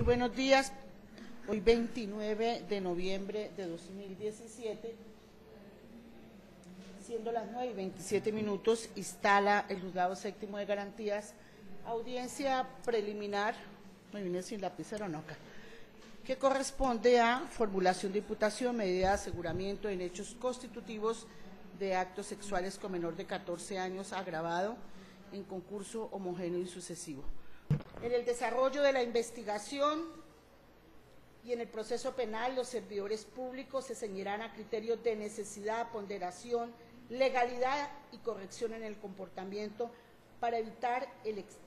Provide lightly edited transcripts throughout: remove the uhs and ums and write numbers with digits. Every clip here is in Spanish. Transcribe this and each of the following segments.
buenos días. Hoy 29 de noviembre de 2017, siendo las 9:27, instala el Juzgado Séptimo de Garantías audiencia preliminar, me vine sin lapicero, no acá, que corresponde a formulación de imputación, medida de aseguramiento en hechos constitutivos de actos sexuales con menor de 14 años agravado en concurso homogéneo y sucesivo. En el desarrollo de la investigación y en el proceso penal, los servidores públicos se ceñirán a criterios de necesidad, ponderación, legalidad y corrección en el comportamiento para evitar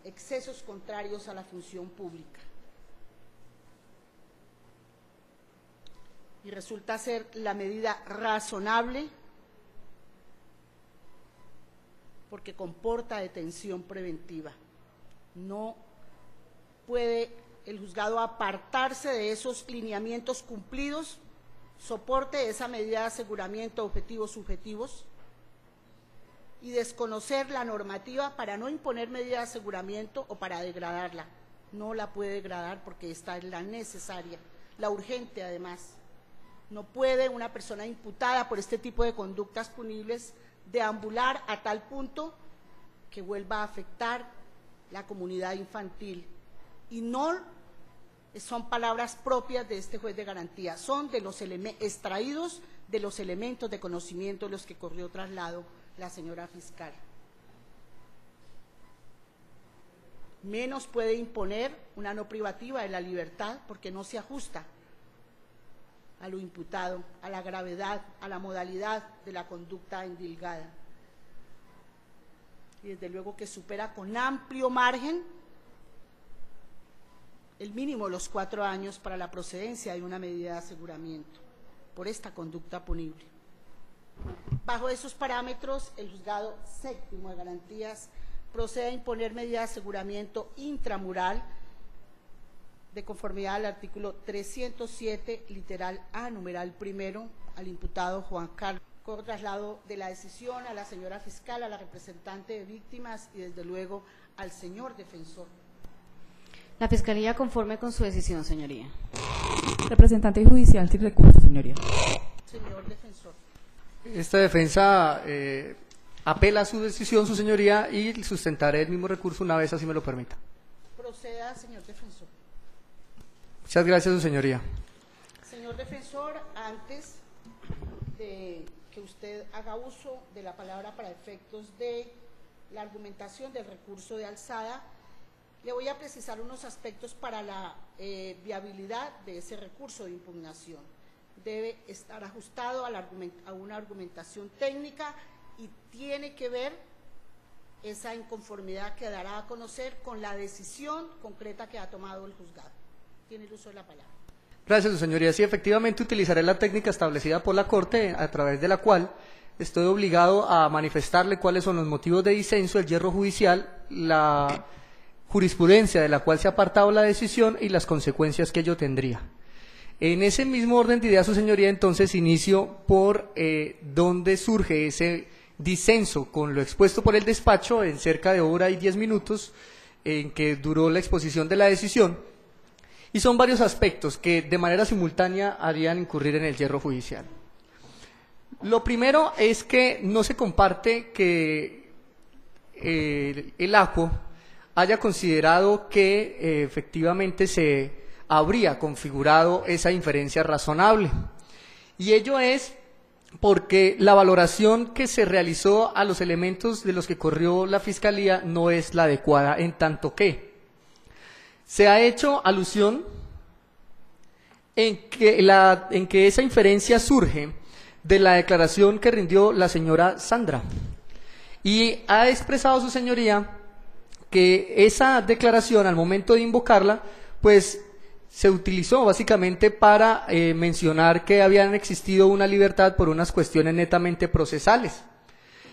excesos contrarios a la función pública. Y resulta ser la medida razonable porque comporta detención preventiva. No puede el juzgado apartarse de esos lineamientos cumplidos, soporte esa medida de aseguramiento objetivos subjetivos y desconocer la normativa para no imponer medida de aseguramiento o para degradarla. No la puede degradar porque esta es la necesaria, la urgente además. No puede una persona imputada por este tipo de conductas punibles deambular a tal punto que vuelva a afectar la comunidad infantil. Y no son palabras propias de este juez de garantía, son de los extraídos de los elementos de conocimiento de los que corrió traslado la señora fiscal. Menos puede imponer una no privativa de la libertad porque no se ajusta a lo imputado, a la gravedad, a la modalidad de la conducta indilgada. Y desde luego que supera con amplio margen el mínimo de los 4 años para la procedencia de una medida de aseguramiento por esta conducta punible. Bajo esos parámetros, el Juzgado Séptimo de Garantías procede a imponer medida de aseguramiento intramural de conformidad al artículo 307, literal A, numeral primero, al imputado Juan Carlos, con traslado de la decisión a la señora fiscal, a la representante de víctimas y desde luego al señor defensor. La Fiscalía conforme con su decisión, señoría. Representante judicial sin recurso, señoría. Señor defensor. Esta defensa apela a su decisión, su señoría, y sustentaré el mismo recurso una vez así me lo permita. Proceda, señor defensor. Muchas gracias, su señoría. Señor defensor, antes de que usted haga uso de la palabra para efectos de la argumentación del recurso de alzada, le voy a precisar unos aspectos para la viabilidad de ese recurso de impugnación. Debe estar ajustado a una argumentación técnica y tiene que ver esa inconformidad que dará a conocer con la decisión concreta que ha tomado el juzgado. Tiene el uso de la palabra. Gracias, su señoría. Sí, efectivamente utilizaré la técnica establecida por la Corte, a través de la cual estoy obligado a manifestarle cuáles son los motivos de disenso, el hierro judicial, la jurisprudencia de la cual se ha apartado la decisión y las consecuencias que ello tendría. En ese mismo orden de ideas, su señoría, entonces inicio por dónde surge ese disenso con lo expuesto por el despacho en cerca de 1:10 en que duró la exposición de la decisión, y son varios aspectos que de manera simultánea harían incurrir en el hierro judicial. Lo primero es que no se comparte que el ACO haya considerado que efectivamente se habría configurado esa inferencia razonable. Y ello es porque la valoración que se realizó a los elementos de los que corrió la Fiscalía no es la adecuada, en tanto que se ha hecho alusión en que esa inferencia surge de la declaración que rindió la señora Sandra. Y ha expresado su señoría que esa declaración, al momento de invocarla, pues se utilizó básicamente para mencionar que habían existido una libertad por unas cuestiones netamente procesales.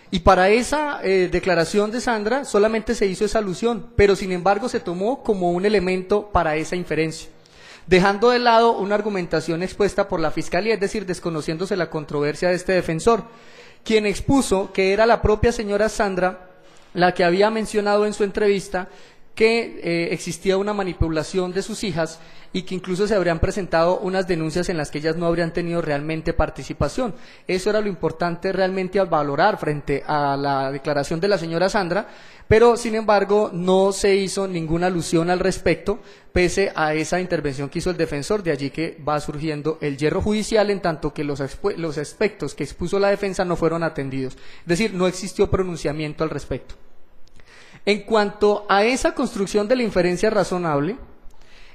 Y para esa declaración de Sandra solamente se hizo esa alusión, pero sin embargo se tomó como un elemento para esa inferencia, dejando de lado una argumentación expuesta por la Fiscalía, es decir, desconociéndose la controversia de este defensor, quien expuso que era la propia señora Sandra la que había mencionado en su entrevista que existía una manipulación de sus hijas y que incluso se habrían presentado unas denuncias en las que ellas no habrían tenido realmente participación. Eso era lo importante realmente al valorar frente a la declaración de la señora Sandra, pero sin embargo no se hizo ninguna alusión al respecto, pese a esa intervención que hizo el defensor. De allí que va surgiendo el hierro judicial, en tanto que los aspectos que expuso la defensa no fueron atendidos. Es decir, no existió pronunciamiento al respecto. En cuanto a esa construcción de la inferencia razonable,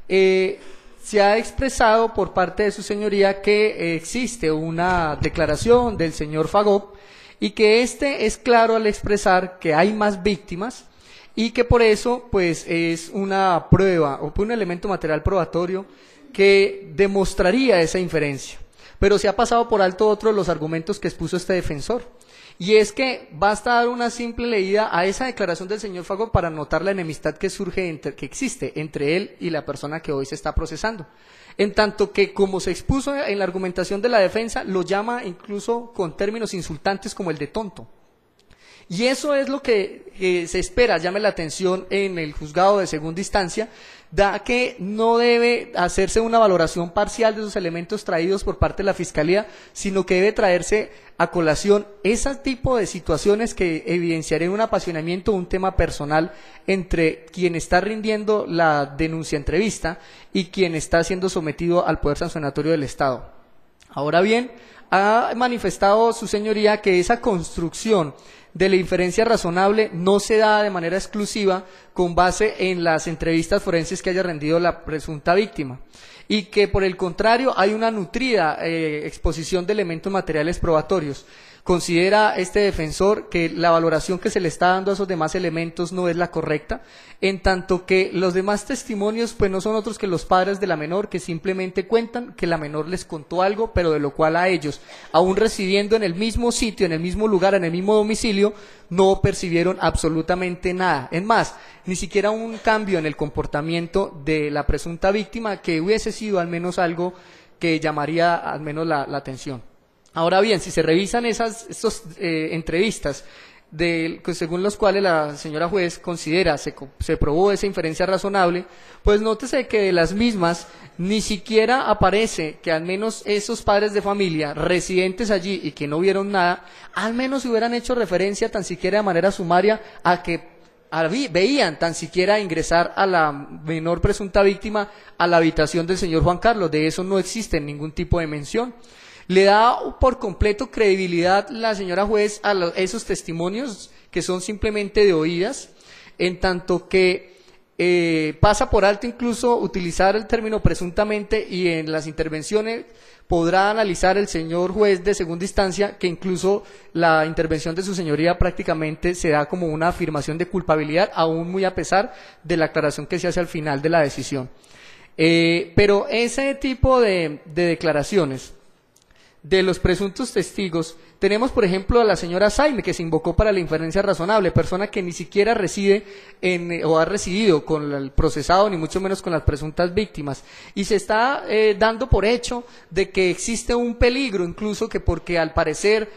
se ha expresado por parte de su señoría que existe una declaración del señor Fagop y que este es claro al expresar que hay más víctimas y que por eso pues es una prueba o un elemento material probatorio que demostraría esa inferencia. Pero se ha pasado por alto otro de los argumentos que expuso este defensor. Y es que basta dar una simple leída a esa declaración del señor Fagop para notar la enemistad que que existe entre él y la persona que hoy se está procesando. En tanto que, como se expuso en la argumentación de la defensa, lo llama incluso con términos insultantes como el de tonto. Y eso es lo que se espera, llame la atención en el juzgado de segunda instancia, da que no debe hacerse una valoración parcial de esos elementos traídos por parte de la Fiscalía, sino que debe traerse a colación ese tipo de situaciones que evidenciarían un apasionamiento, un tema personal entre quien está rindiendo la denuncia entrevista y quien está siendo sometido al poder sancionatorio del Estado. Ahora bien, ha manifestado su señoría que esa construcción de la inferencia razonable no se da de manera exclusiva con base en las entrevistas forenses que haya rendido la presunta víctima y que por el contrario hay una nutrida exposición de elementos materiales probatorios. Considera este defensor que la valoración que se le está dando a esos demás elementos no es la correcta, en tanto que los demás testimonios pues no son otros que los padres de la menor, que simplemente cuentan que la menor les contó algo, pero de lo cual a ellos, aún residiendo en el mismo sitio, en el mismo lugar, en el mismo domicilio, no percibieron absolutamente nada. Es más, ni siquiera un cambio en el comportamiento de la presunta víctima que hubiese sido al menos algo que llamaría al menos la atención. Ahora bien, si se revisan esas entrevistas según los cuales la señora juez considera se probó esa inferencia razonable, pues nótese que de las mismas ni siquiera aparece que al menos esos padres de familia residentes allí y que no vieron nada, al menos hubieran hecho referencia tan siquiera de manera sumaria a que veían tan siquiera ingresar a la menor presunta víctima a la habitación del señor Juan Carlos. De eso no existe ningún tipo de mención. Le da por completo credibilidad la señora juez a esos testimonios que son simplemente de oídas, en tanto que pasa por alto incluso utilizar el término presuntamente, y en las intervenciones podrá analizar el señor juez de segunda instancia que incluso la intervención de su señoría prácticamente se da como una afirmación de culpabilidad, aún muy a pesar de la aclaración que se hace al final de la decisión. Pero ese tipo de declaraciones de los presuntos testigos, tenemos por ejemplo a la señora Saime, que se invocó para la inferencia razonable, persona que ni siquiera reside o ha residido con el procesado, ni mucho menos con las presuntas víctimas, y se está dando por hecho de que existe un peligro, incluso que porque al parecer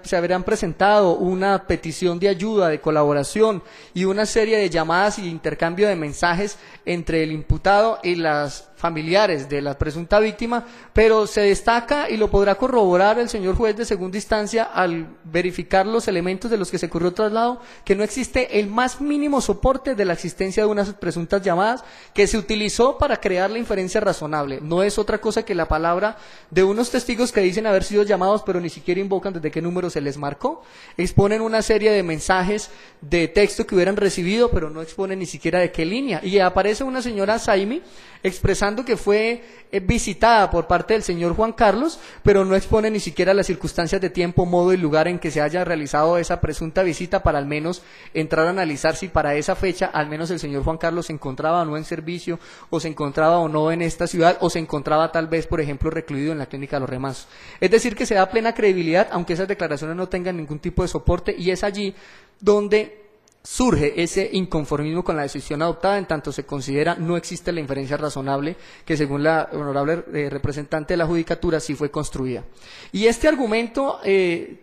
se habrían presentado una petición de ayuda, de colaboración y una serie de llamadas y intercambio de mensajes entre el imputado y las familiares de la presunta víctima, pero se destaca, y lo podrá corroborar el señor juez de segunda instancia al verificar los elementos de los que se ocurrió traslado, que no existe el más mínimo soporte de la existencia de unas presuntas llamadas que se utilizó para crear la inferencia razonable. No es otra cosa que la palabra de unos testigos que dicen haber sido llamados, pero ni siquiera invocan desde qué número se les marcó. Exponen una serie de mensajes de texto que hubieran recibido, pero no exponen ni siquiera de qué línea. Y aparece una señora Saime expresando que fue visitada por parte del señor Juan Carlos, pero no expone ni siquiera las circunstancias de tiempo, modo y lugar en que se haya realizado esa presunta visita, para al menos entrar a analizar si para esa fecha al menos el señor Juan Carlos se encontraba o no en servicio, o se encontraba o no en esta ciudad, o se encontraba tal vez, por ejemplo, recluido en la clínica Los Remansos. Es decir, que se da plena credibilidad, aunque esas declaraciones no tengan ningún tipo de soporte, y es allí donde surge ese inconformismo con la decisión adoptada, en tanto se considera no existe la inferencia razonable que según la honorable representante de la Judicatura sí fue construida. Y este argumento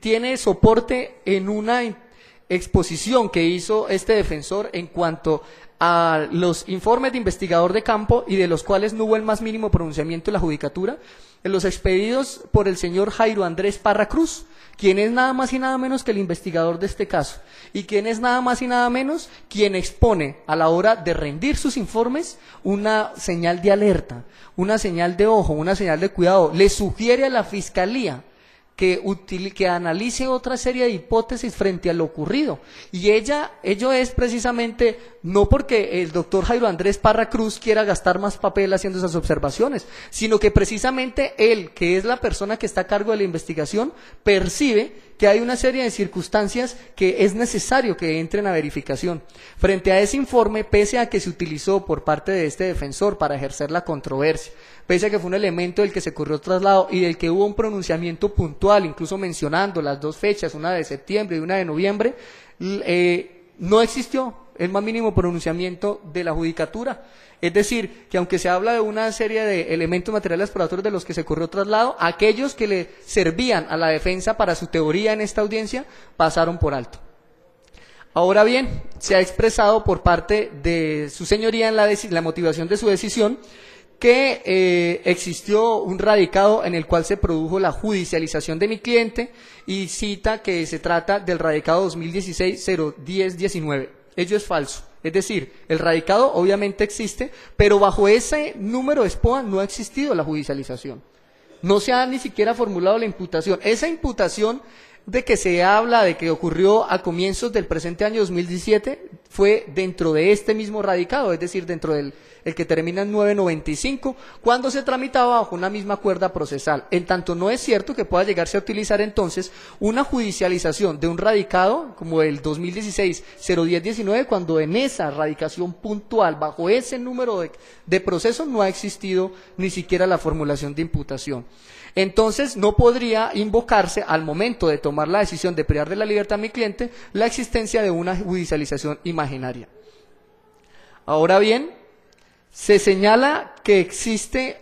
tiene soporte en exposición que hizo este defensor en cuanto a los informes de investigador de campo y de los cuales no hubo el más mínimo pronunciamiento de la judicatura, en los expedidos por el señor Jairo Andrés Parra Cruz, quien es nada más y nada menos que el investigador de este caso, y quien es nada más y nada menos quien expone a la hora de rendir sus informes una señal de alerta, una señal de ojo, una señal de cuidado. Le sugiere a la Fiscalía que analice otra serie de hipótesis frente a lo ocurrido. Y ello es precisamente no porque el doctor Jairo Andrés Parra Cruz quiera gastar más papel haciendo esas observaciones, sino que precisamente él, que es la persona que está a cargo de la investigación, percibe que hay una serie de circunstancias que es necesario que entren a verificación. Frente a ese informe, pese a que se utilizó por parte de este defensor para ejercer la controversia, pese a que fue un elemento del que se corrió traslado y del que hubo un pronunciamiento puntual, incluso mencionando las dos fechas, una de septiembre y una de noviembre, no existió el más mínimo pronunciamiento de la judicatura. Es decir, que aunque se habla de una serie de elementos materiales probatorios de los que se corrió traslado, aquellos que le servían a la defensa para su teoría en esta audiencia pasaron por alto. Ahora bien, se ha expresado por parte de su señoría en la motivación de su decisión que existió un radicado en el cual se produjo la judicialización de mi cliente y cita que se trata del radicado 2016-010-19. Ello es falso. Es decir, el radicado obviamente existe, pero bajo ese número de SPOA no ha existido la judicialización. No se ha ni siquiera formulado la imputación. Esa imputación de que se habla de que ocurrió a comienzos del presente año 2017 fue dentro de este mismo radicado, es decir, dentro del el que termina en 995, cuando se tramitaba bajo una misma cuerda procesal. En tanto no es cierto que pueda llegarse a utilizar entonces una judicialización de un radicado como el 2016-010-19, cuando en esa radicación puntual, bajo ese número de proceso, no ha existido ni siquiera la formulación de imputación. Entonces no podría invocarse al momento de tomar la decisión de privar de la libertad a mi cliente la existencia de una judicialización imaginaria. Ahora bien, se señala que existe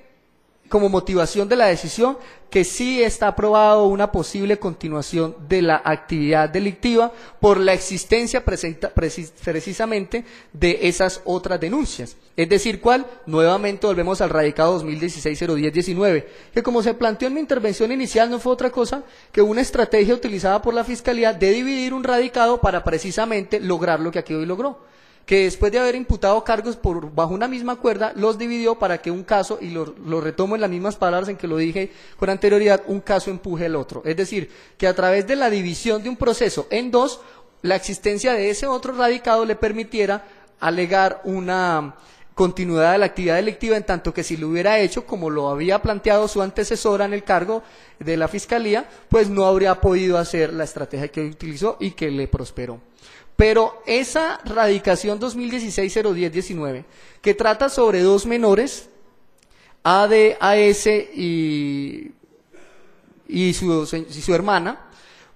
como motivación de la decisión que sí está aprobado una posible continuación de la actividad delictiva por la existencia precisamente de esas otras denuncias. Es decir, ¿cuál? Nuevamente volvemos al radicado 2016-010-19, que como se planteó en mi intervención inicial no fue otra cosa que una estrategia utilizada por la Fiscalía de dividir un radicado para precisamente lograr lo que aquí hoy logró, que después de haber imputado cargos bajo una misma cuerda, los dividió para que un caso, y lo retomo en las mismas palabras en que lo dije con anterioridad, un caso empuje el otro. Es decir, que a través de la división de un proceso en dos, la existencia de ese otro radicado le permitiera alegar una continuidad de la actividad delictiva, en tanto que si lo hubiera hecho, como lo había planteado su antecesora en el cargo de la Fiscalía, pues no habría podido hacer la estrategia que utilizó y que le prosperó. Pero esa radicación 2016-010-19, que trata sobre dos menores, AS y su hermana,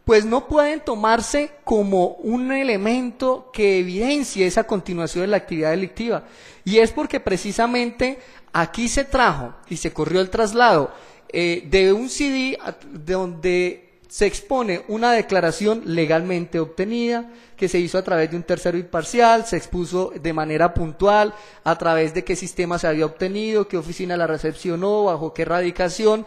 pues no pueden tomarse como un elemento que evidencie esa continuación de la actividad delictiva. Y es porque precisamente aquí se trajo y se corrió el traslado de un CD donde se expone una declaración legalmente obtenida, que se hizo a través de un tercero imparcial, se expuso de manera puntual a través de qué sistema se había obtenido, qué oficina la recepcionó, bajo qué radicación,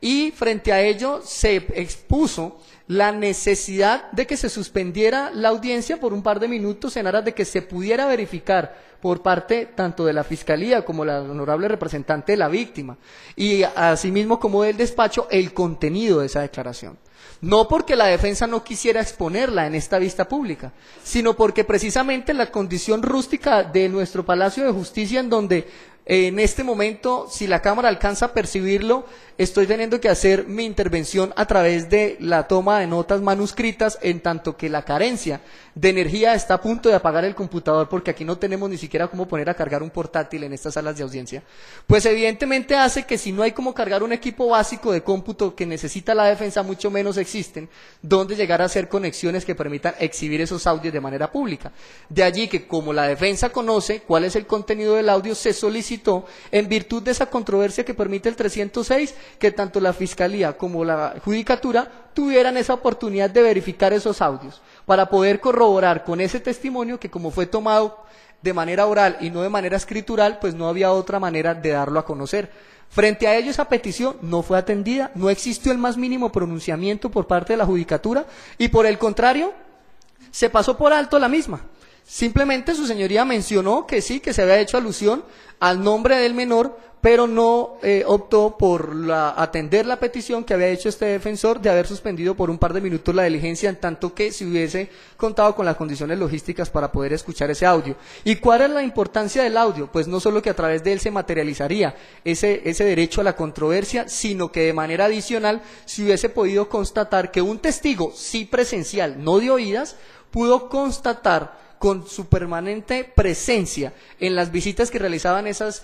y frente a ello se expuso la necesidad de que se suspendiera la audiencia por un par de minutos en aras de que se pudiera verificar por parte tanto de la Fiscalía como la honorable representante de la víctima y asimismo como del despacho el contenido de esa declaración. No porque la defensa no quisiera exponerla en esta vista pública, sino porque precisamente la condición rústica de nuestro Palacio de Justicia, en donde en este momento, si la Cámara alcanza a percibirlo, estoy teniendo que hacer mi intervención a través de la toma de notas manuscritas, en tanto que la carencia de energía está a punto de apagar el computador, porque aquí no tenemos ni siquiera cómo poner a cargar un portátil en estas salas de audiencia, pues evidentemente hace que si no hay cómo cargar un equipo básico de cómputo que necesita la defensa, mucho menos existen donde llegar a hacer conexiones que permitan exhibir esos audios de manera pública. De allí que como la defensa conoce cuál es el contenido del audio, se solicitó solicitó en virtud de esa controversia que permite el 306, que tanto la Fiscalía como la Judicatura tuvieran esa oportunidad de verificar esos audios, para poder corroborar con ese testimonio que, como fue tomado de manera oral y no de manera escritural, pues no había otra manera de darlo a conocer. Frente a ello, esa petición no fue atendida, no existió el más mínimo pronunciamiento por parte de la Judicatura y, por el contrario, se pasó por alto la misma. Simplemente su señoría mencionó que sí, que se había hecho alusión al nombre del menor, pero no optó por atender la petición que había hecho este defensor de haber suspendido por un par de minutos la diligencia, en tanto que se hubiese contado con las condiciones logísticas para poder escuchar ese audio. ¿Y cuál es la importancia del audio? Pues no solo que a través de él se materializaría ese derecho a la controversia, sino que de manera adicional se hubiese podido constatar que un testigo, sí presencial, no de oídas, pudo constatar con su permanente presencia en las visitas que realizaban esas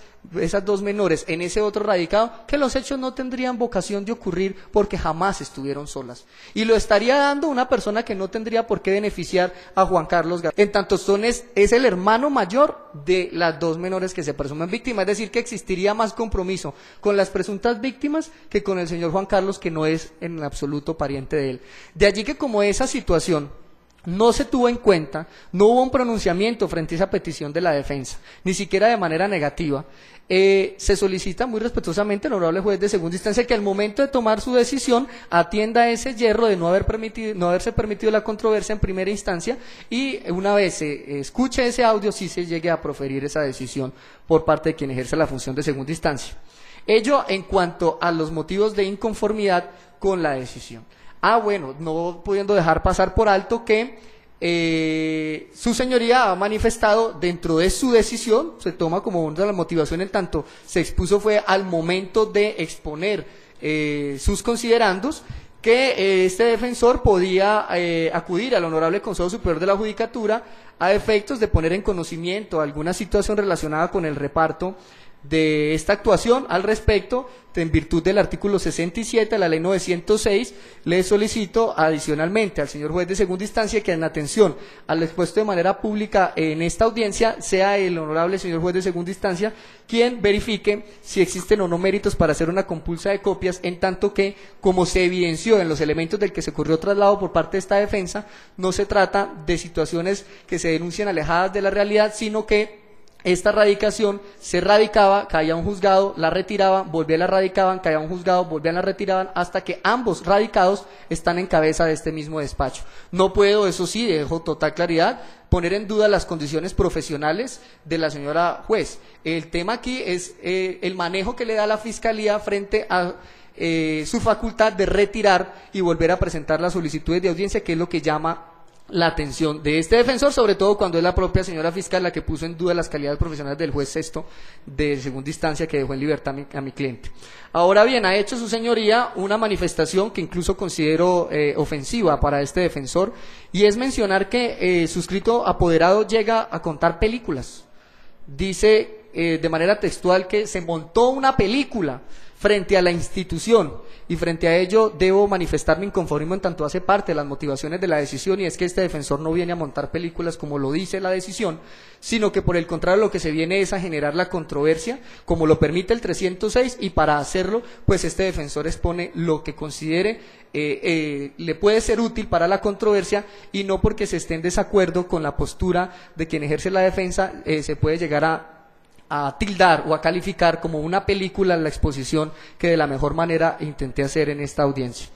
dos menores en ese otro radicado, que los hechos no tendrían vocación de ocurrir porque jamás estuvieron solas. Y lo estaría dando una persona que no tendría por qué beneficiar a Juan Carlos García. En tanto es el hermano mayor de las dos menores que se presumen víctimas, es decir, que existiría más compromiso con las presuntas víctimas que con el señor Juan Carlos, que no es en absoluto pariente de él. De allí que, como esa situación no se tuvo en cuenta, no hubo un pronunciamiento frente a esa petición de la defensa, ni siquiera de manera negativa, se solicita muy respetuosamente al honorable juez de segunda instancia que al momento de tomar su decisión atienda ese yerro de no haberse permitido la controversia en primera instancia, y una vez se escuche ese audio, sí se llegue a proferir esa decisión por parte de quien ejerce la función de segunda instancia. Ello en cuanto a los motivos de inconformidad con la decisión. Bueno, no pudiendo dejar pasar por alto que su señoría ha manifestado dentro de su decisión, se toma como una de las motivaciones, en tanto se expuso fue al momento de exponer sus considerandos, que este defensor podía acudir al Honorable Consejo Superior de la Judicatura a efectos de poner en conocimiento alguna situación relacionada con el reparto de esta actuación. Al respecto, en virtud del artículo 67 de la ley 906, le solicito adicionalmente al señor juez de segunda instancia que, en atención al expuesto de manera pública en esta audiencia, sea el honorable señor juez de segunda instancia quien verifique si existen o no méritos para hacer una compulsa de copias, en tanto que, como se evidenció en los elementos del que se ocurrió traslado por parte de esta defensa, no se trata de situaciones que se denuncian alejadas de la realidad, sino que esta radicación se radicaba, caía un juzgado, la retiraban, volvían, la radicaban, caía un juzgado, volvían, la retiraban, hasta que ambos radicados están en cabeza de este mismo despacho. No puedo, eso sí, dejo total claridad, poner en duda las condiciones profesionales de la señora juez. El tema aquí es el manejo que le da la Fiscalía frente a su facultad de retirar y volver a presentar las solicitudes de audiencia, que es lo que llama la atención de este defensor, sobre todo cuando es la propia señora fiscal la que puso en duda las calidades profesionales del juez sexto de segunda instancia, que dejó en libertad a mi cliente. Ahora bien, ha hecho su señoría una manifestación que incluso considero ofensiva para este defensor, y es mencionar que su suscrito apoderado llega a contar películas. Dice de manera textual que se montó una película frente a la institución, y frente a ello debo manifestar mi inconformismo en tanto hace parte de las motivaciones de la decisión, y es que este defensor no viene a montar películas como lo dice la decisión, sino que por el contrario lo que se viene es a generar la controversia como lo permite el 306, y para hacerlo pues este defensor expone lo que considere le puede ser útil para la controversia, y no porque se esté en desacuerdo con la postura de quien ejerce la defensa se puede llegar a tildar o a calificar como una película la exposición que de la mejor manera intenté hacer en esta audiencia.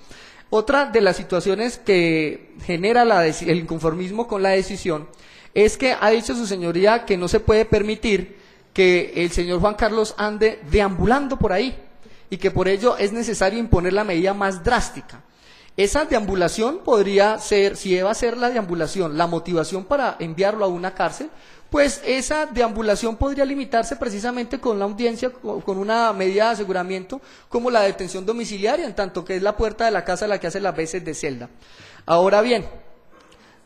Otra de las situaciones que genera el inconformismo con la decisión es que ha dicho su señoría que no se puede permitir que el señor Juan Carlos ande deambulando por ahí, y que por ello es necesario imponer la medida más drástica. Esa deambulación podría ser, si debe ser la deambulación la motivación para enviarlo a una cárcel, pues esa deambulación podría limitarse precisamente con la audiencia, con una medida de aseguramiento como la detención domiciliaria, en tanto que es la puerta de la casa la que hace las veces de celda. Ahora bien,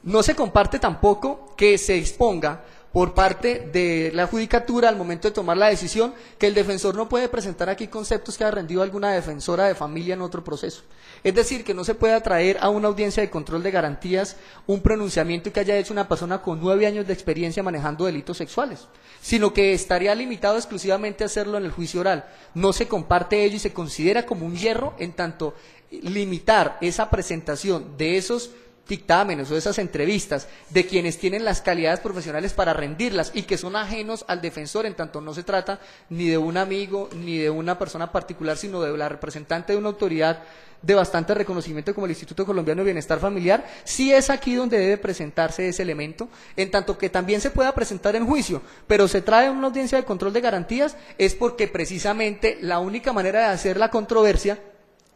no se comparte tampoco que se exponga por parte de la judicatura al momento de tomar la decisión, que el defensor no puede presentar aquí conceptos que haya rendido alguna defensora de familia en otro proceso. Es decir, que no se puede traer a una audiencia de control de garantías un pronunciamiento que haya hecho una persona con 9 años de experiencia manejando delitos sexuales, sino que estaría limitado exclusivamente a hacerlo en el juicio oral. No se comparte ello y se considera como un hierro en tanto limitar esa presentación de esos dictámenes o esas entrevistas de quienes tienen las calidades profesionales para rendirlas y que son ajenos al defensor, en tanto no se trata ni de un amigo ni de una persona particular, sino de la representante de una autoridad de bastante reconocimiento como el Instituto Colombiano de Bienestar Familiar. Sí es aquí donde debe presentarse ese elemento, en tanto que también se pueda presentar en juicio, pero se trae una audiencia de control de garantías es porque precisamente la única manera de hacer la controversia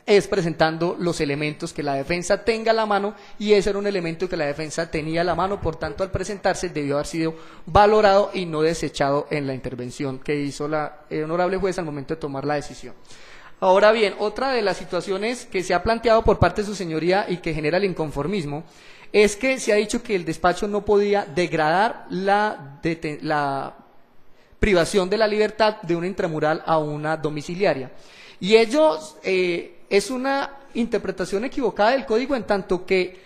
es presentando los elementos que la defensa tenga a la mano, y ese era un elemento que la defensa tenía a la mano, por tanto al presentarse debió haber sido valorado y no desechado en la intervención que hizo la honorable jueza al momento de tomar la decisión. Ahora bien, otra de las situaciones que se ha planteado por parte de su señoría y que genera el inconformismo es que se ha dicho que el despacho no podía degradar la privación de la libertad de una intramural a una domiciliaria. Y ellos es una interpretación equivocada del código, en tanto que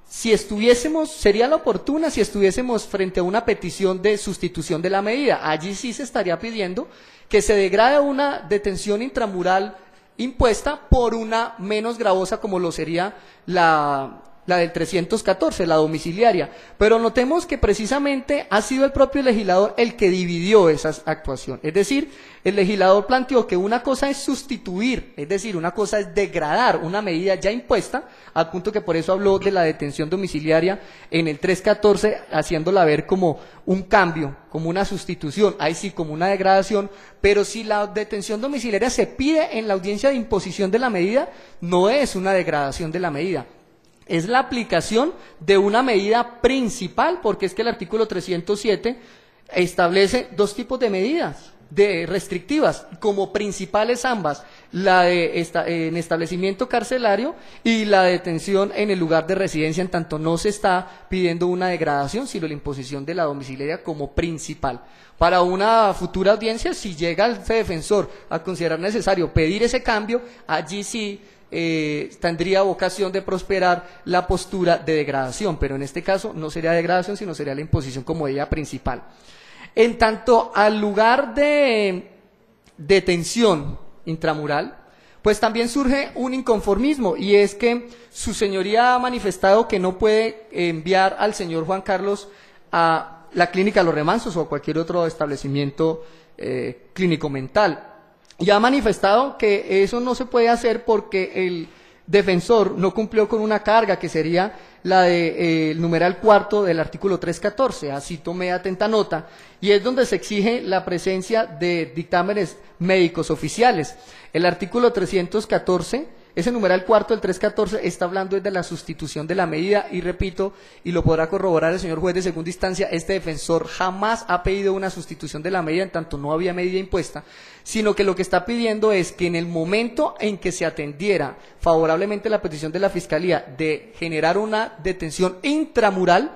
si estuviésemos, sería la oportuna si estuviésemos frente a una petición de sustitución de la medida. Allí sí se estaría pidiendo que se degrade una detención intramural impuesta por una menos gravosa, como lo sería la del 314, la domiciliaria. Pero notemos que precisamente ha sido el propio legislador el que dividió esa actuación. Es decir, el legislador planteó que una cosa es sustituir, es decir, una cosa es degradar una medida ya impuesta, al punto que por eso habló de la detención domiciliaria en el 314, haciéndola ver como un cambio, como una sustitución, ahí sí como una degradación. Pero si la detención domiciliaria se pide en la audiencia de imposición de la medida, no es una degradación de la medida, es la aplicación de una medida principal, porque es que el artículo 307 establece dos tipos de medidas restrictivas, como principales ambas, la de en establecimiento carcelario y la detención en el lugar de residencia, en tanto no se está pidiendo una degradación, sino la imposición de la domiciliaria como principal. Para una futura audiencia, si llega el defensor a considerar necesario pedir ese cambio, allí sí tendría vocación de prosperar la postura de degradación, pero en este caso no sería degradación, sino sería la imposición como medida principal. En tanto al lugar de detención intramural, pues también surge un inconformismo, y es que su señoría ha manifestado que no puede enviar al señor Juan Carlos a la clínica Los Remansos o a cualquier otro establecimiento clínico mental. Y ha manifestado que eso no se puede hacer porque el defensor no cumplió con una carga que sería la del numeral cuarto del artículo 314, así tomé atenta nota, y es donde se exige la presencia de dictámenes médicos oficiales. El artículo 314, ese numeral cuarto del 314, está hablando de la sustitución de la medida, y repito, y lo podrá corroborar el señor juez de segunda instancia, este defensor jamás ha pedido una sustitución de la medida, en tanto no había medida impuesta, sino que lo que está pidiendo es que en el momento en que se atendiera favorablemente la petición de la Fiscalía de generar una detención intramural,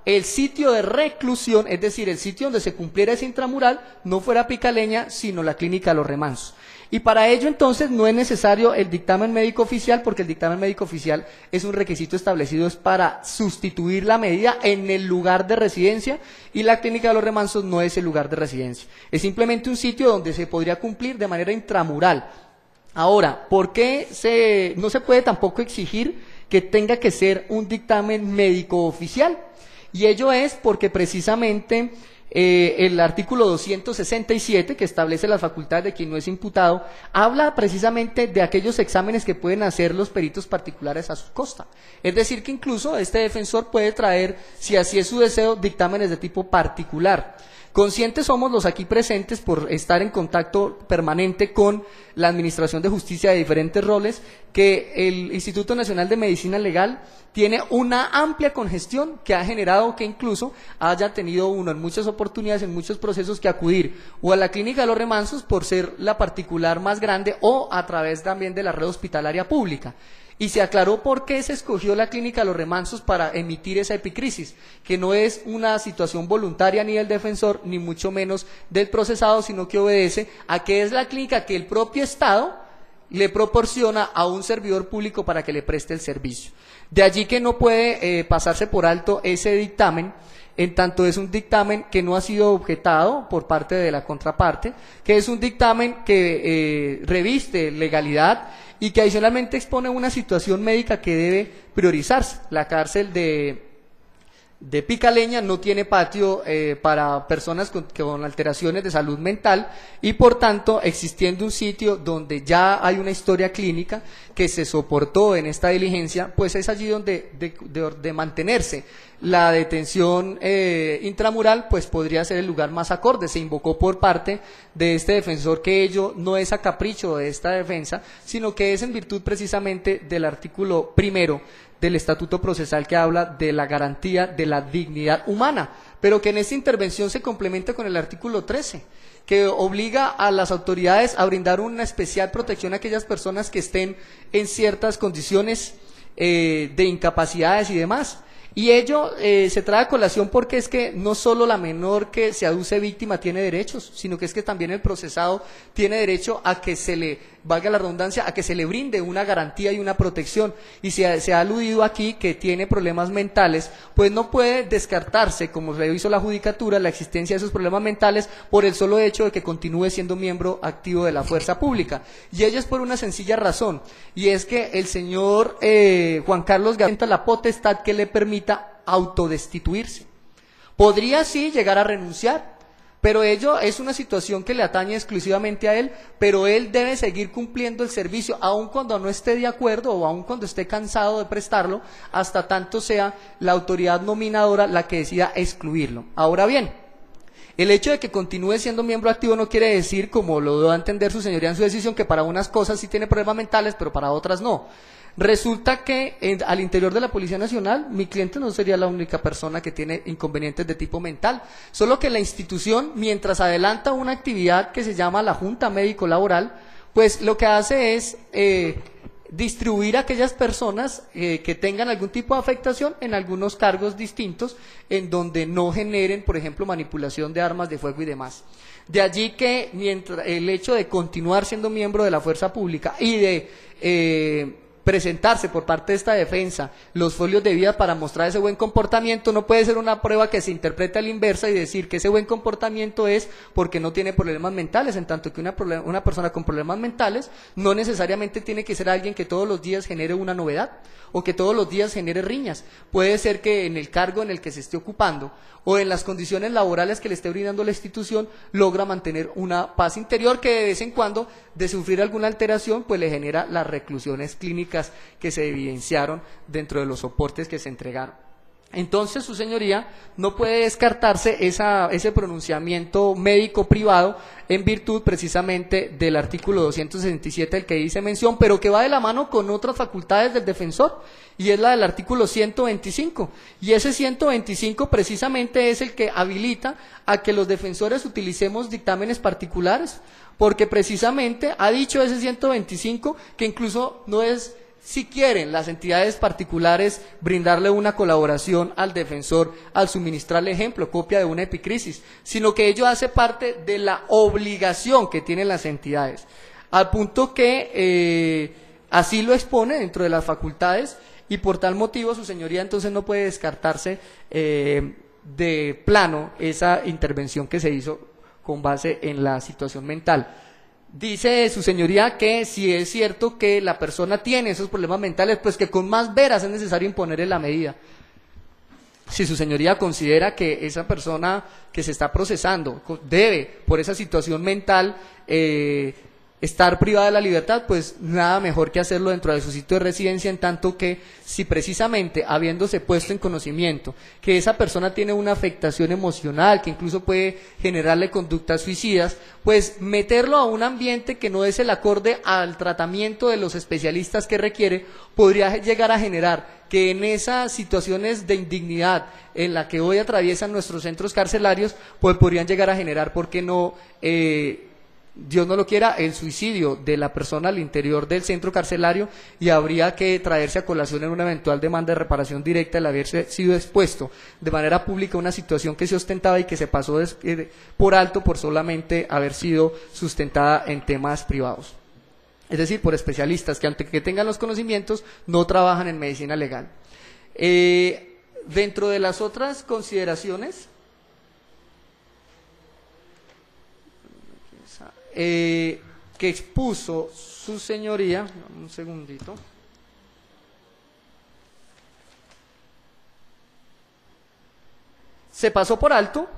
el sitio de reclusión, es decir, el sitio donde se cumpliera ese intramural, no fuera Picaleña, sino la clínica Los Remansos. Y para ello entonces no es necesario el dictamen médico oficial, porque el dictamen médico oficial es un requisito establecido, es para sustituir la medida en el lugar de residencia, y la clínica de Los Remansos no es el lugar de residencia, es simplemente un sitio donde se podría cumplir de manera intramural. Ahora, ¿por qué no se puede tampoco exigir que tenga que ser un dictamen médico oficial? Y ello es porque precisamente el artículo 267, que establece las facultades de quien no es imputado, habla precisamente de aquellos exámenes que pueden hacer los peritos particulares a su costa. Es decir, que incluso este defensor puede traer, si así es su deseo, dictámenes de tipo particular. Conscientes somos los aquí presentes, por estar en contacto permanente con la Administración de Justicia de diferentes roles, que el Instituto Nacional de Medicina Legal tiene una amplia congestión que ha generado que incluso haya tenido uno en muchas oportunidades, en muchos procesos, que acudir o a la clínica de Los Remansos por ser la particular más grande, o a través también de la red hospitalaria pública. Y se aclaró por qué se escogió la clínica Los Remansos para emitir esa epicrisis, que no es una situación voluntaria ni del defensor, ni mucho menos del procesado, sino que obedece a que es la clínica que el propio Estado le proporciona a un servidor público para que le preste el servicio. De allí que no puede pasarse por alto ese dictamen, en tanto es un dictamen que no ha sido objetado por parte de la contraparte, que es un dictamen que reviste legalidad y que adicionalmente expone una situación médica que debe priorizarse. La cárcel de Picaleña no tiene patio para personas con alteraciones de salud mental y por tanto, existiendo un sitio donde ya hay una historia clínica que se soportó en esta diligencia, pues es allí donde de mantenerse la detención intramural, pues podría ser el lugar más acorde. Se invocó por parte de este defensor que ello no es a capricho de esta defensa, sino que es en virtud precisamente del artículo 1 del Estatuto Procesal que habla de la garantía de la dignidad humana, pero que en esta intervención se complementa con el artículo 13, que obliga a las autoridades a brindar una especial protección a aquellas personas que estén en ciertas condiciones de incapacidades y demás. Y ello se trae a colación porque es que no solo la menor que se aduce víctima tiene derechos, sino que es que también el procesado tiene derecho a que se le, valga la redundancia, a que se le brinde una garantía y una protección. Y se ha aludido aquí que tiene problemas mentales, pues no puede descartarse, como lo hizo la judicatura, la existencia de esos problemas mentales por el solo hecho de que continúe siendo miembro activo de la fuerza pública. Y ello es por una sencilla razón, y es que el señor Juan Carlos Gaviria la potestad que le permite autodestituirse. Podría sí llegar a renunciar, pero ello es una situación que le atañe exclusivamente a él, pero él debe seguir cumpliendo el servicio, aun cuando no esté de acuerdo o aun cuando esté cansado de prestarlo, hasta tanto sea la autoridad nominadora la que decida excluirlo. Ahora bien, el hecho de que continúe siendo miembro activo no quiere decir, como lo dio a entender su señoría en su decisión, que para unas cosas sí tiene problemas mentales, pero para otras no. Resulta que al interior de la Policía Nacional, mi cliente no sería la única persona que tiene inconvenientes de tipo mental, solo que la institución, mientras adelanta una actividad que se llama la Junta Médico Laboral, pues lo que hace es distribuir a aquellas personas que tengan algún tipo de afectación en algunos cargos distintos, en donde no generen, por ejemplo, manipulación de armas de fuego y demás. De allí que mientras el hecho de continuar siendo miembro de la fuerza pública y de presentarse por parte de esta defensa los folios de vida para mostrar ese buen comportamiento no puede ser una prueba que se interprete a la inversa y decir que ese buen comportamiento es porque no tiene problemas mentales, en tanto que una persona con problemas mentales no necesariamente tiene que ser alguien que todos los días genere una novedad o que todos los días genere riñas. Puede ser que en el cargo en el que se esté ocupando o en las condiciones laborales que le esté brindando la institución logra mantener una paz interior que de vez en cuando, de sufrir alguna alteración, pues le genera las reclusiones clínicas que se evidenciaron dentro de los soportes que se entregaron. Entonces, su señoría, no puede descartarse ese pronunciamiento médico privado en virtud precisamente del artículo 267 del que hice mención, pero que va de la mano con otras facultades del defensor, y es la del artículo 125, y ese 125 precisamente es el que habilita a que los defensores utilicemos dictámenes particulares, porque precisamente ha dicho ese 125 que incluso no es, si quieren las entidades particulares, brindarle una colaboración al defensor al suministrarle ejemplo, copia de una epicrisis, sino que ello hace parte de la obligación que tienen las entidades, al punto que así lo expone dentro de las facultades, y por tal motivo su señoría entonces no puede descartarse de plano esa intervención que se hizo con base en la situación mental. Dice su señoría que si es cierto que la persona tiene esos problemas mentales, pues que con más veras es necesario imponerle la medida. Si su señoría considera que esa persona que se está procesando debe, por esa situación mental, estar privada de la libertad, pues nada mejor que hacerlo dentro de su sitio de residencia, en tanto que si precisamente habiéndose puesto en conocimiento que esa persona tiene una afectación emocional que incluso puede generarle conductas suicidas, pues meterlo a un ambiente que no es el acorde al tratamiento de los especialistas que requiere, podría llegar a generar que en esas situaciones de indignidad en la que hoy atraviesan nuestros centros carcelarios, pues podrían llegar a generar, ¿por qué no?, Dios no lo quiera, el suicidio de la persona al interior del centro carcelario, y habría que traerse a colación en una eventual demanda de reparación directa el haberse sido expuesto de manera pública a una situación que se ostentaba y que se pasó por alto por solamente haber sido sustentada en temas privados. Es decir, por especialistas que, aunque tengan los conocimientos, no trabajan en medicina legal. Dentro de las otras consideraciones, que expuso su señoría, un segundito, se pasó por alto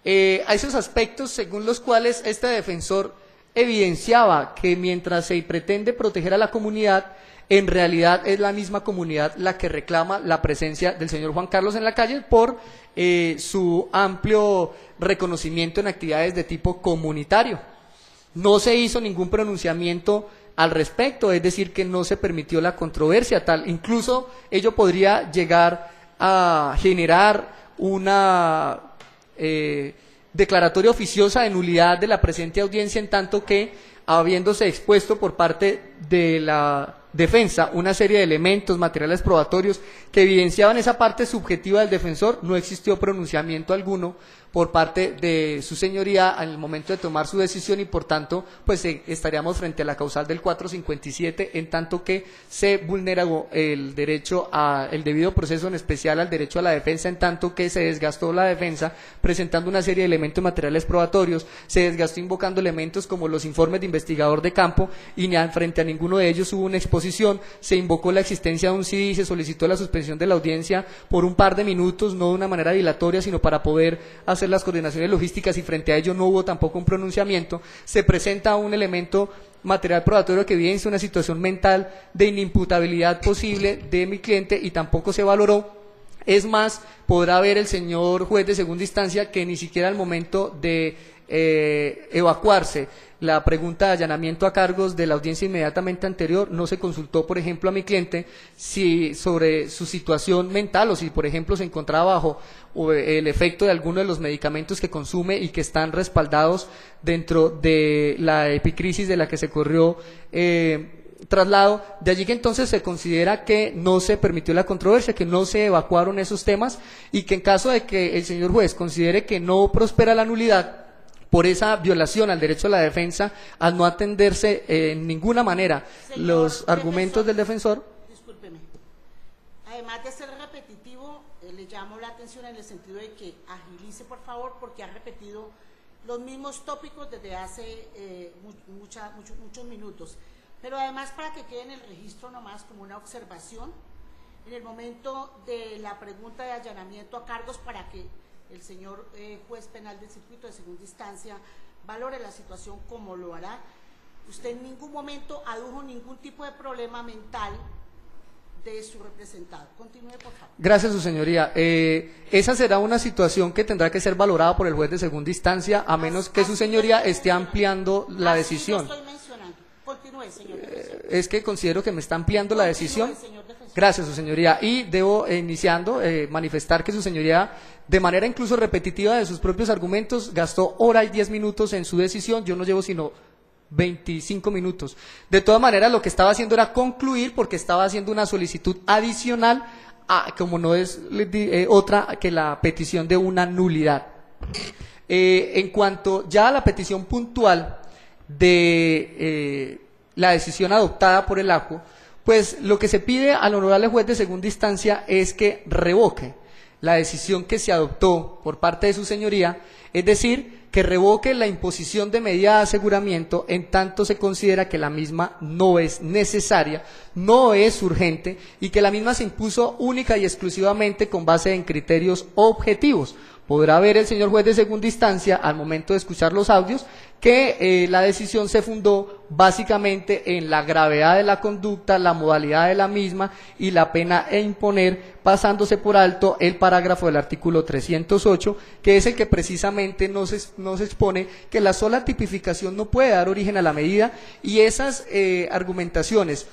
a esos aspectos según los cuales este defensor evidenciaba que mientras se pretende proteger a la comunidad, en realidad es la misma comunidad la que reclama la presencia del señor Juan Carlos en la calle por su amplio reconocimiento en actividades de tipo comunitario. No se hizo ningún pronunciamiento al respecto, es decir, que no se permitió la controversia tal. Incluso ello podría llegar a generar una declaratoria oficiosa de nulidad de la presente audiencia, en tanto que, habiéndose expuesto por parte de la defensa una serie de elementos materiales probatorios que evidenciaban esa parte subjetiva del defensor, no existió pronunciamiento alguno por parte de su señoría en el momento de tomar su decisión, y por tanto pues estaríamos frente a la causal del 457, en tanto que se vulnera el derecho el debido proceso, en especial al derecho a la defensa, en tanto que se desgastó la defensa presentando una serie de elementos materiales probatorios, se desgastó invocando elementos como los informes de investigador de campo, y frente a ninguno de ellos hubo una exposición. Se invocó la existencia de un CD y se solicitó la suspensión de la audiencia por un par de minutos, no de una manera dilatoria, sino para poder hacer las coordinaciones logísticas, y frente a ello no hubo tampoco un pronunciamiento. Se presenta un elemento material probatorio que evidencia una situación mental de inimputabilidad posible de mi cliente, y tampoco se valoró. Es más, podrá ver el señor juez de segunda instancia que ni siquiera al momento de evacuarse la pregunta de allanamiento a cargos de la audiencia inmediatamente anterior, no se consultó, por ejemplo, a mi cliente sobre su situación mental, o si, por ejemplo, se encontraba bajo el efecto de alguno de los medicamentos que consume y que están respaldados dentro de la epicrisis de la que se corrió traslado. De allí que entonces se considera que no se permitió la controversia, que no se evacuaron esos temas, y que en caso de que el señor juez considere que no prospera la nulidad por esa violación al derecho a la defensa, al no atenderse en ninguna manera los argumentos del defensor. Discúlpeme. Además de ser repetitivo, le llamo la atención en el sentido de que agilice, por favor, porque ha repetido los mismos tópicos desde hace muchos minutos. Pero además, para que quede en el registro nomás como una observación, en el momento de la pregunta de allanamiento a cargos, para que el señor juez penal del circuito de segunda instancia valore la situación como lo hará, usted en ningún momento adujo ningún tipo de problema mental de su representado. Continúe, por favor. Gracias, su señoría. Esa será una situación que tendrá que ser valorada por el juez de segunda instancia, a menos que su señoría esté ampliando la decisión. Lo estoy mencionando. Continúe, señor. Es que considero que me está ampliando la decisión. Señor defensor. Gracias, su señoría. Y debo, iniciando, manifestar que su señoría, de manera incluso repetitiva de sus propios argumentos, gastó hora y 10 minutos en su decisión. Yo no llevo sino 25 minutos. De todas maneras, lo que estaba haciendo era concluir, porque estaba haciendo una solicitud adicional, como no es otra que la petición de una nulidad. En cuanto ya a la petición puntual de la decisión adoptada por el ACO, pues lo que se pide al honorable juez de segunda instancia es que revoque la decisión que se adoptó por parte de su señoría, es decir, que revoque la imposición de medida de aseguramiento en tanto se considera que la misma no es necesaria, no es urgente, y que la misma se impuso única y exclusivamente con base en criterios objetivos. Podrá ver el señor juez de segunda instancia, al momento de escuchar los audios, que la decisión se fundó básicamente en la gravedad de la conducta, la modalidad de la misma y la pena a imponer, pasándose por alto el parágrafo del artículo 308, que es el que precisamente nos expone que la sola tipificación no puede dar origen a la medida, y esas argumentaciones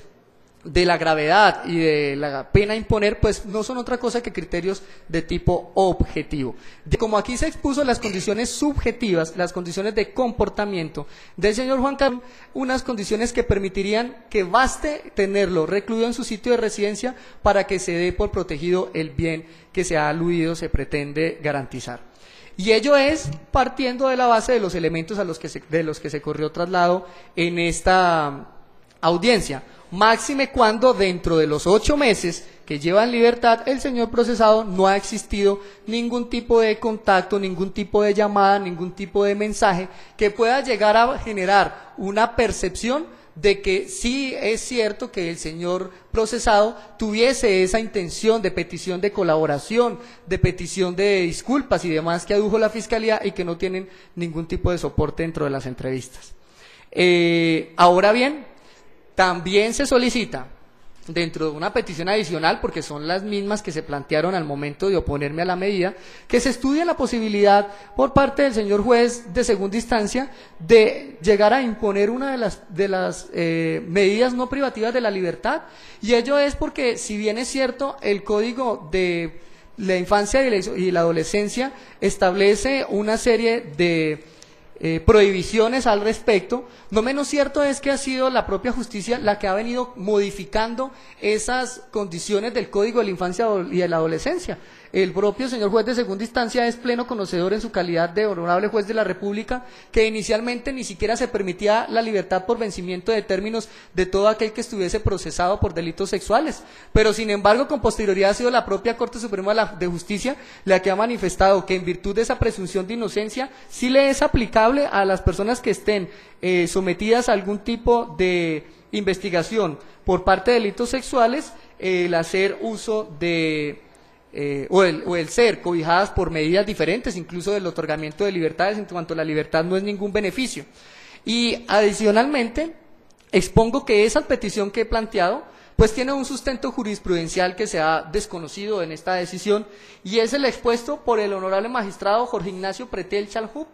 de la gravedad y de la pena a imponer, pues no son otra cosa que criterios de tipo objetivo. Como aquí se expuso las condiciones subjetivas, las condiciones de comportamiento del señor Juan Carlos, unas condiciones que permitirían que baste tenerlo recluido en su sitio de residencia para que se dé por protegido el bien que se ha aludido, se pretende garantizar. Y ello es partiendo de la base de los elementos de los que se corrió traslado en esta audiencia. Máxime cuando dentro de los 8 meses que lleva en libertad el señor procesado no ha existido ningún tipo de contacto, ningún tipo de llamada, ningún tipo de mensaje que pueda llegar a generar una percepción de que sí es cierto que el señor procesado tuviese esa intención de petición de colaboración, de petición de disculpas y demás que adujo la Fiscalía y que no tienen ningún tipo de soporte dentro de las entrevistas. Ahora bien, también se solicita, dentro de una petición adicional, porque son las mismas que se plantearon al momento de oponerme a la medida, que se estudie la posibilidad por parte del señor juez de segunda instancia de llegar a imponer una de las medidas no privativas de la libertad, y ello es porque, si bien es cierto, el Código de la Infancia y la Adolescencia establece una serie de prohibiciones al respecto, no menos cierto es que ha sido la propia justicia la que ha venido modificando esas condiciones del Código de la Infancia y de la Adolescencia. El propio señor juez de segunda instancia es pleno conocedor en su calidad de honorable juez de la República que inicialmente ni siquiera se permitía la libertad por vencimiento de términos de todo aquel que estuviese procesado por delitos sexuales, pero sin embargo con posterioridad ha sido la propia Corte Suprema de Justicia la que ha manifestado que en virtud de esa presunción de inocencia sí le es aplicable a las personas que estén sometidas a algún tipo de investigación por parte de delitos sexuales el hacer uso de o el ser cobijadas por medidas diferentes, incluso del otorgamiento de libertades, en cuanto la libertad no es ningún beneficio. Y adicionalmente, expongo que esa petición que he planteado, pues tiene un sustento jurisprudencial que se ha desconocido en esta decisión, y es el expuesto por el honorable magistrado Jorge Ignacio Pretel Chalhub,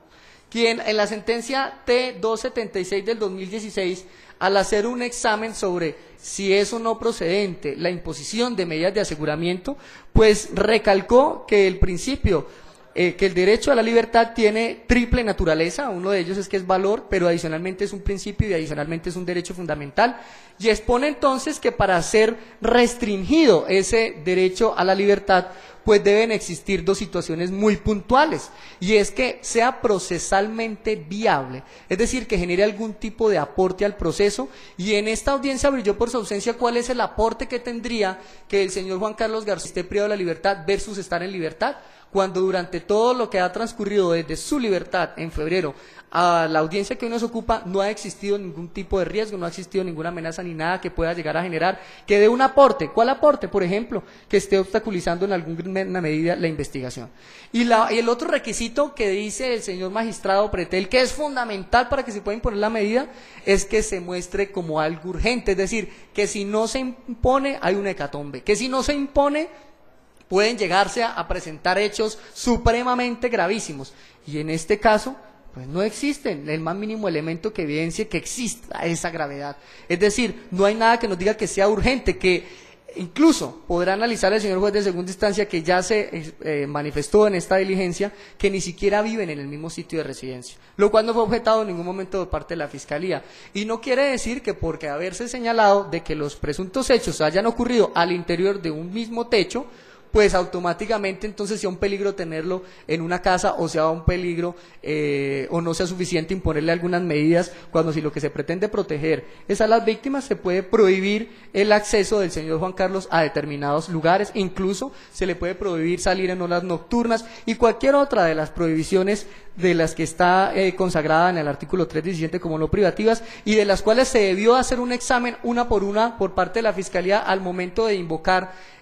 quien en la sentencia T-276 del 2016, al hacer un examen sobre si es o no procedente la imposición de medidas de aseguramiento, pues recalcó que el principio, que el derecho a la libertad tiene triple naturaleza, uno de ellos es que es valor, pero adicionalmente es un principio y adicionalmente es un derecho fundamental, y expone entonces que para ser restringido ese derecho a la libertad, pues deben existir dos situaciones muy puntuales, y es que sea procesalmente viable, es decir, que genere algún tipo de aporte al proceso, y en esta audiencia brilló por su ausencia cuál es el aporte que tendría que el señor Juan Carlos García esté privado de la libertad versus estar en libertad, cuando durante todo lo que ha transcurrido desde su libertad en febrero a la audiencia que hoy nos ocupa no ha existido ningún tipo de riesgo, no ha existido ninguna amenaza ni nada que pueda llegar a generar que dé un aporte. ¿Cuál aporte? Por ejemplo, que esté obstaculizando en alguna medida la investigación. Y el otro requisito que dice el señor magistrado Pretel, que es fundamental para que se pueda imponer la medida, es que se muestre como algo urgente, es decir, que si no se impone hay una hecatombe, que si no se impone pueden llegarse a presentar hechos supremamente gravísimos, y en este caso pues no existen el más mínimo elemento que evidencie que exista esa gravedad. Es decir, no hay nada que nos diga que sea urgente, que incluso podrá analizar el señor juez de segunda instancia, que ya se manifestó en esta diligencia, que ni siquiera viven en el mismo sitio de residencia, lo cual no fue objetado en ningún momento por parte de la Fiscalía. Y no quiere decir que porque haberse señalado de que los presuntos hechos hayan ocurrido al interior de un mismo techo, pues automáticamente entonces sea un peligro tenerlo en una casa, o sea un peligro o no sea suficiente imponerle algunas medidas, cuando si lo que se pretende proteger es a las víctimas, se puede prohibir el acceso del señor Juan Carlos a determinados lugares, incluso se le puede prohibir salir en horas nocturnas y cualquier otra de las prohibiciones de las que está consagrada en el artículo 317 como no privativas, y de las cuales se debió hacer un examen una por parte de la Fiscalía al momento de invocar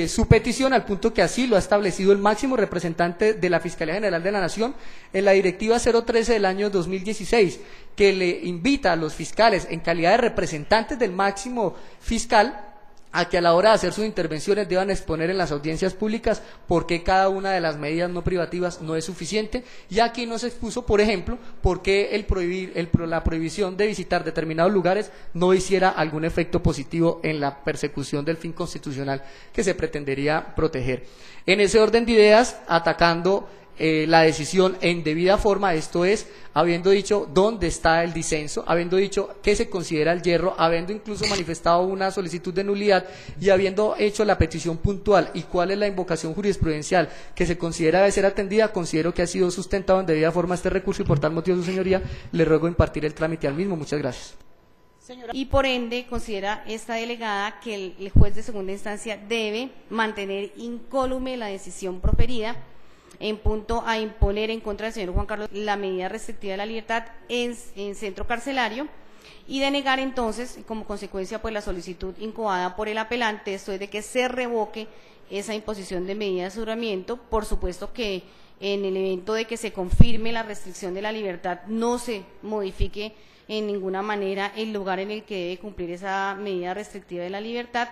su petición, al punto que así lo ha establecido el máximo representante de la Fiscalía General de la Nación en la Directiva 013 del año 2016, que le invita a los fiscales en calidad de representantes del máximo fiscal a que a la hora de hacer sus intervenciones deban exponer en las audiencias públicas por qué cada una de las medidas no privativas no es suficiente, y aquí nos expuso, por ejemplo, por qué la prohibición de visitar determinados lugares no hiciera algún efecto positivo en la persecución del fin constitucional que se pretendería proteger. En ese orden de ideas, atacando la decisión en debida forma, esto es, habiendo dicho dónde está el disenso, habiendo dicho qué se considera el yerro, habiendo incluso manifestado una solicitud de nulidad y habiendo hecho la petición puntual y cuál es la invocación jurisprudencial que se considera debe ser atendida, considero que ha sido sustentado en debida forma este recurso y por tal motivo, su señoría, le ruego impartir el trámite al mismo. Muchas gracias. Y por ende considera esta delegada que el juez de segunda instancia debe mantener incólume la decisión proferida en punto a imponer en contra del señor Juan Carlos la medida restrictiva de la libertad en centro carcelario, y denegar entonces como consecuencia pues la solicitud incoada por el apelante, esto es de que se revoque esa imposición de medida de aseguramiento. Por supuesto que en el evento de que se confirme la restricción de la libertad no se modifique en ninguna manera el lugar en el que debe cumplir esa medida restrictiva de la libertad.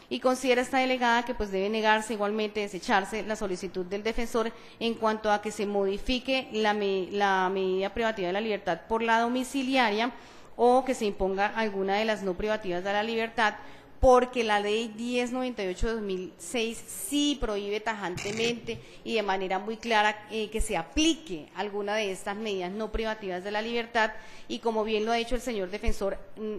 Y considera esta delegada que pues debe negarse igualmente, desecharse la solicitud del defensor en cuanto a que se modifique la medida privativa de la libertad por la domiciliaria o que se imponga alguna de las no privativas de la libertad, porque la ley 1098 de 2006 sí prohíbe tajantemente y de manera muy clara que se aplique alguna de estas medidas no privativas de la libertad, y como bien lo ha dicho el señor defensor,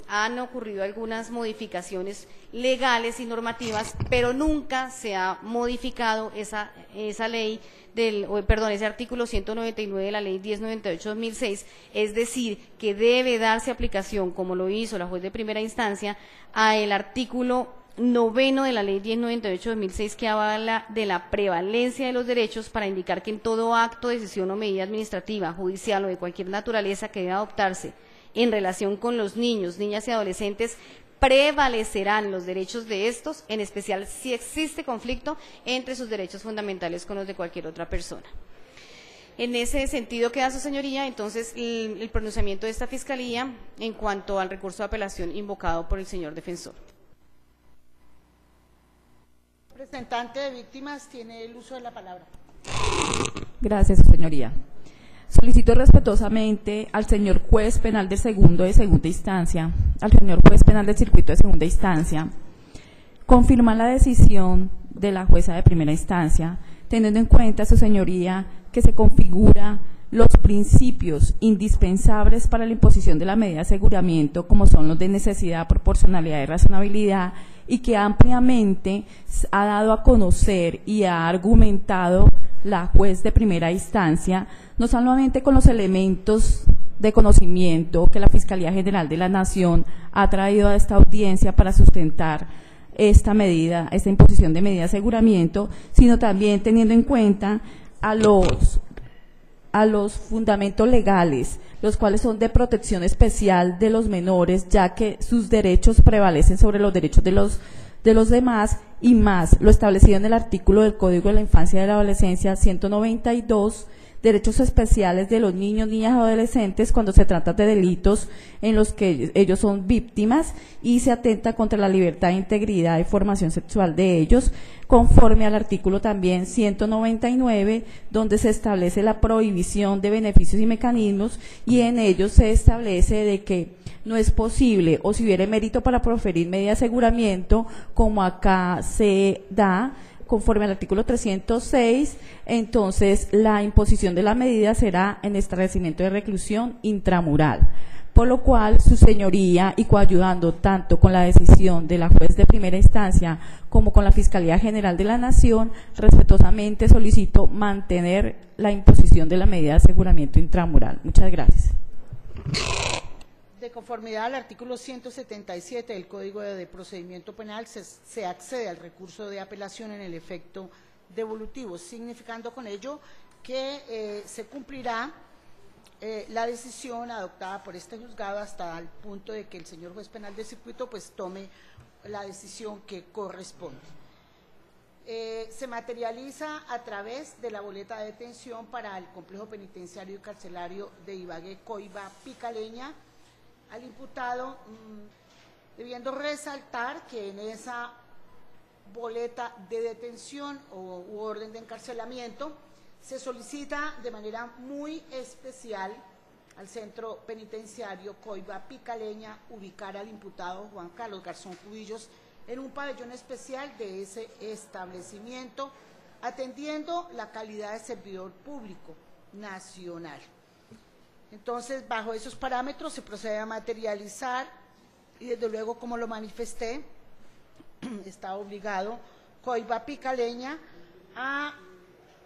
han ocurrido algunas modificaciones legales y normativas, pero nunca se ha modificado esa ley ese artículo 199 de la ley 1098 de 2006, es decir, que debe darse aplicación, como lo hizo la juez de primera instancia, a el artículo 9 de la ley 1098 de 2006, que habla de la prevalencia de los derechos, para indicar que en todo acto, decisión o medida administrativa, judicial o de cualquier naturaleza que deba adoptarse en relación con los niños, niñas y adolescentes, prevalecerán los derechos de estos, en especial si existe conflicto entre sus derechos fundamentales con los de cualquier otra persona. En ese sentido queda, su señoría, entonces, el pronunciamiento de esta Fiscalía en cuanto al recurso de apelación invocado por el señor defensor. El representante de víctimas tiene el uso de la palabra. Gracias, su señoría. Solicito respetuosamente al señor juez penal del segundo de segunda instancia, al señor juez penal del circuito de segunda instancia, confirmar la decisión de la jueza de primera instancia, teniendo en cuenta, su señoría, que se configura los principios indispensables para la imposición de la medida de aseguramiento, como son los de necesidad, proporcionalidad y razonabilidad, y que ampliamente ha dado a conocer y ha argumentado la juez de primera instancia, no solamente con los elementos de conocimiento que la Fiscalía General de la Nación ha traído a esta audiencia para sustentar esta medida, esta imposición de medida de aseguramiento, sino también teniendo en cuenta a los fundamentos legales, los cuales son de protección especial de los menores, ya que sus derechos prevalecen sobre los derechos de los demás, y más lo establecido en el artículo del Código de la Infancia y de la Adolescencia 192, derechos especiales de los niños, niñas y adolescentes cuando se trata de delitos en los que ellos son víctimas y se atenta contra la libertad, integridad y formación sexual de ellos, conforme al artículo también 199, donde se establece la prohibición de beneficios y mecanismos, y en ellos se establece de que no es posible, o si hubiera mérito para proferir medida de aseguramiento, como acá se da, conforme al artículo 306, entonces la imposición de la medida será en establecimiento de reclusión intramural. Por lo cual, su señoría, y coayudando tanto con la decisión de la juez de primera instancia como con la Fiscalía General de la Nación, respetuosamente solicito mantener la imposición de la medida de aseguramiento intramural. Muchas gracias. De conformidad al artículo 177 del Código de Procedimiento Penal, se accede al recurso de apelación en el efecto devolutivo, significando con ello que se cumplirá la decisión adoptada por este juzgado hasta el punto de que el señor juez penal del circuito pues tome la decisión que corresponde. Se materializa a través de la boleta de detención para el complejo penitenciario y carcelario de Ibagué, Coiba, Picaleña, al imputado, debiendo resaltar que en esa boleta de detención u orden de encarcelamiento, se solicita de manera muy especial al Centro Penitenciario Coiba Picaleña ubicar al imputado Juan Carlos Garzón Cubillos en un pabellón especial de ese establecimiento, atendiendo la calidad de servidor público nacional. Entonces, bajo esos parámetros se procede a materializar y desde luego, como lo manifesté, está obligado Coiba Picaleña a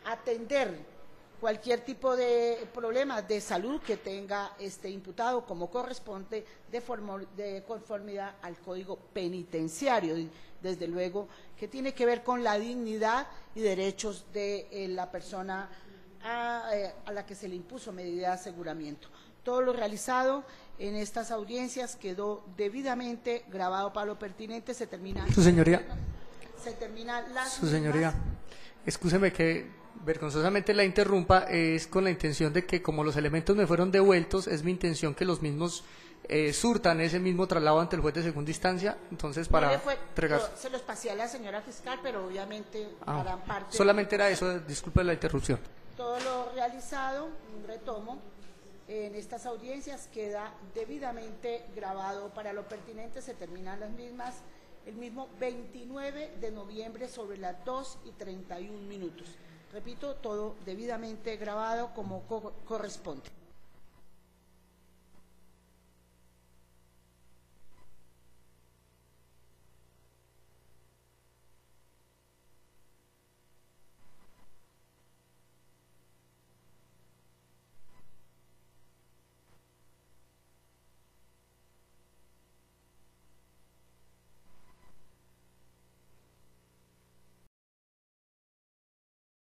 atender cualquier tipo de problema de salud que tenga este imputado, como corresponde de conformidad al Código Penitenciario, desde luego, que tiene que ver con la dignidad y derechos de la persona a la que se le impuso medida de aseguramiento. Todo lo realizado en estas audiencias quedó debidamente grabado para lo pertinente. Se termina. Su señoría. Se termina las. Su señoría. Excúseme que vergonzosamente la interrumpa, es con la intención de que, como los elementos me fueron devueltos, es mi intención que los mismos surtan ese mismo traslado ante el juez de segunda instancia. Entonces, para entregar. Se los pasé a la señora fiscal, pero obviamente harán parte. Solamente era eso, disculpe la interrupción. Todo lo realizado, un retomo, en estas audiencias queda debidamente grabado para lo pertinente. Se terminan las mismas el mismo 29 de noviembre sobre las 2:31. Repito, todo debidamente grabado como corresponde.